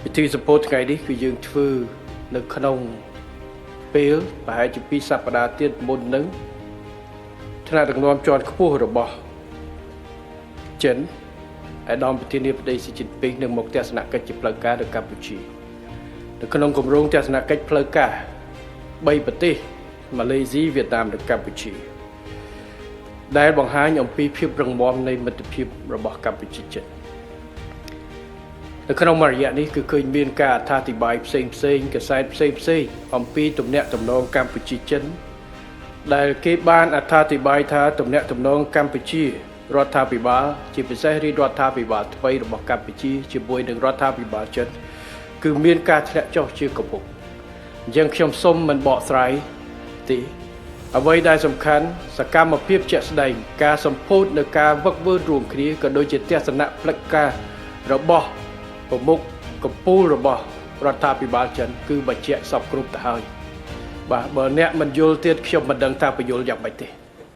ពិធីសម្ពោធថ្ងៃនេះគឺយើងធ្វើនៅក្នុងពេលប្រហែលជា2សប្តាហ៍ទៀតមុននឹងថ្នាក់ដឹកនាំជាន់ខ្ពស់របស់ចិនអាដាមប្រធានាធិបតីស៊ីជីនពីងនឹងមកទស្សនកិច្ចជាផ្លូវការនៅកម្ពុជានៅក្នុងគម្រោងទស្សនកិច្ចផ្លូវការ3ប្រទេសម៉ាឡេស៊ីវៀតណាមនិងកម្ពុជាដែលបង្ហាញអំពីភាពរឹងមាំនៃមិត្តភាពរបស់កម្ពុជាចិននៅក្នុងរយៈនេះគឺឃើញមានការអត្ថាធិប្បាយផ្សេងកសែតផ្សេងអំពីទំនាក់ទំនងកម្ពុជាចិនដែលគេបានអត្ថាធិប្បាយថាទំនាក់ទំនងកម្ពុជារដ្ឋាភិបាលជាពិសេសរាជរដ្ឋាភិបាលថ្មីរបស់កម្ពុជាជាមួយនឹងរដ្ឋាភិបាលចិនគឺមានការធ្លាក់ចុះជាកំពុងអញ្ចឹងខ្ញុំសូមមិនបកស្រាយទេអ្វីដែលសំខាន់សកម្មភាពជាក់ស្ដែងការសម្ពោធនៅការវឹកវើរួមគ្នាក៏ដូចជាទស្សនៈផ្លិចការរបស់ប្រមុខកម្ពុជារបស់រដ្ឋាភិបាលចិនគឺបញ្ជាក់សពគ្រប់ទៅហើយបាទបើអ្នកមិនយល់ទៀតខ្ញុំមិនដឹងថាបញ្យល់យ៉ាងម៉េចទេ